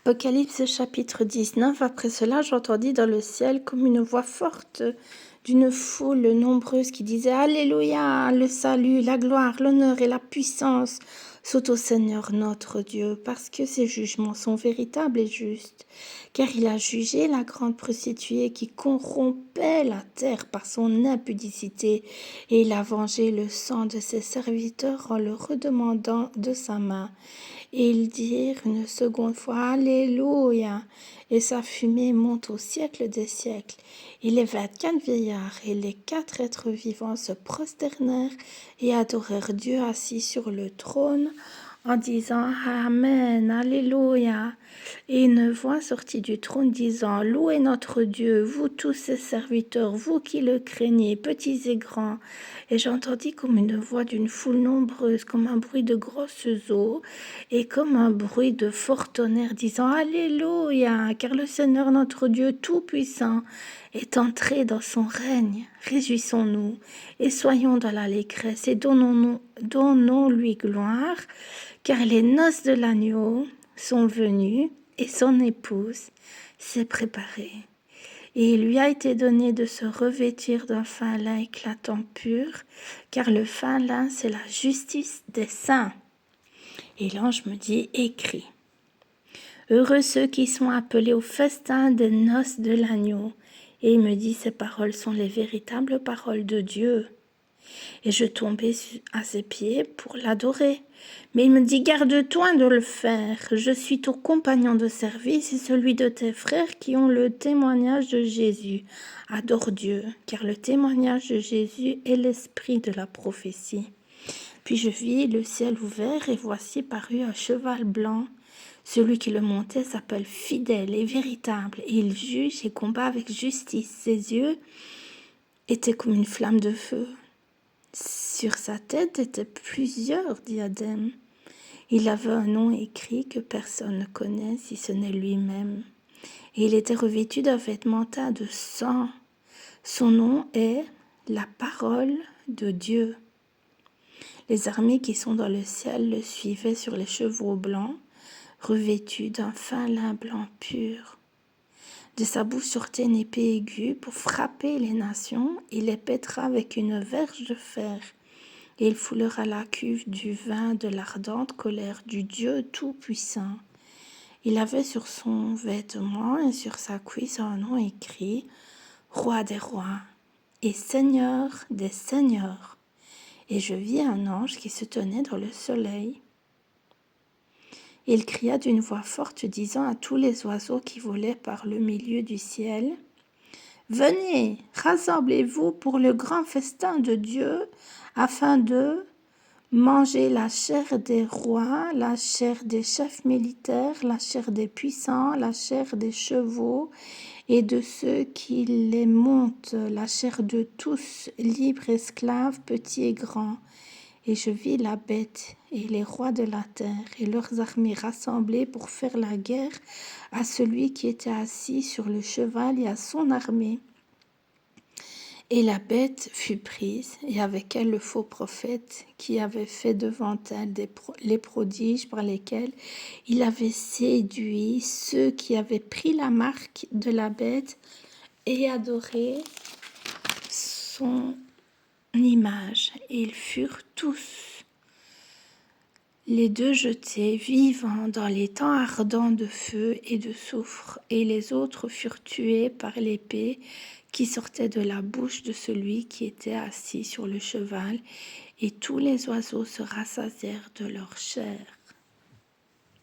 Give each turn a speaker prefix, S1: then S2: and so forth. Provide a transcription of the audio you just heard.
S1: Apocalypse chapitre 19. Après cela, j'entendis dans le ciel comme une voix forte d'une foule nombreuse qui disait: Alléluia, le salut, la gloire, l'honneur et la puissance sont au Seigneur notre Dieu, parce que ses jugements sont véritables et justes. Car il a jugé la grande prostituée qui corrompait la terre par son impudicité, et il a vengé le sang de ses serviteurs en le redemandant de sa main. Et ils dirent une seconde fois: Alléluia! Et sa fumée monte au siècle des siècles. Et les 24 vieillards et les 4 êtres vivants se prosternèrent et adorèrent Dieu assis sur le trône en disant: Amen, Alléluia. Et une voix sortit du trône disant: Louez notre Dieu, vous tous ses serviteurs, vous qui le craignez, petits et grands. Et j'entendis comme une voix d'une foule nombreuse, comme un bruit de grosses eaux, et comme un bruit de fort tonnerre, disant: Alléluia, car le Seigneur notre Dieu Tout-Puissant est entré dans son règne. Réjouissons-nous et soyons dans l'allégresse et donnons-lui gloire, car les noces de l'agneau sont venues et son épouse s'est préparée. Et il lui a été donné de se revêtir d'un fin lin éclatant pur, car le fin lin, c'est la justice des saints. Et l'ange me dit: écris. Heureux ceux qui sont appelés au festin des noces de l'agneau. Et il me dit: ces paroles sont les véritables paroles de Dieu. Et je tombais à ses pieds pour l'adorer. Mais il me dit: garde-toi de le faire. Je suis ton compagnon de service et celui de tes frères qui ont le témoignage de Jésus. Adore Dieu, car le témoignage de Jésus est l'esprit de la prophétie. Puis je vis le ciel ouvert et voici parut un cheval blanc. Celui qui le montait s'appelle fidèle et véritable, et il juge et combat avec justice. Ses yeux étaient comme une flamme de feu. Sur sa tête étaient plusieurs diadèmes. Il avait un nom écrit que personne ne connaît si ce n'est lui-même. Et il était revêtu d'un vêtement teint de sang. Son nom est la parole de Dieu. Les armées qui sont dans le ciel le suivaient sur les chevaux blancs, revêtus d'un fin lin blanc pur. De sa bouche sortait une épée aiguë pour frapper les nations. Il les pètera avec une verge de fer. Et il foulera la cuve du vin de l'ardente colère du Dieu Tout-Puissant. Il avait sur son vêtement et sur sa cuisse un nom écrit: Roi des rois et Seigneur des seigneurs. Et je vis un ange qui se tenait dans le soleil. Il cria d'une voix forte, disant à tous les oiseaux qui volaient par le milieu du ciel: Venez, rassemblez-vous pour le grand festin de Dieu, afin de manger la chair des rois, la chair des chefs militaires, la chair des puissants, la chair des chevaux et de ceux qui les montent, la chair de tous, libres, esclaves, petits et grands. Et je vis la bête et les rois de la terre et leurs armées rassemblées pour faire la guerre à celui qui était assis sur le cheval et à son armée. Et la bête fut prise, et avec elle le faux prophète qui avait fait devant elle les prodiges par lesquels il avait séduit ceux qui avaient pris la marque de la bête et adoré son image. Et ils furent tous les deux jetés vivants dans les temps ardents de feu et de soufre, et les autres furent tués par l'épée qui sortait de la bouche de celui qui était assis sur le cheval, et tous les oiseaux se rassasièrent de leur chair.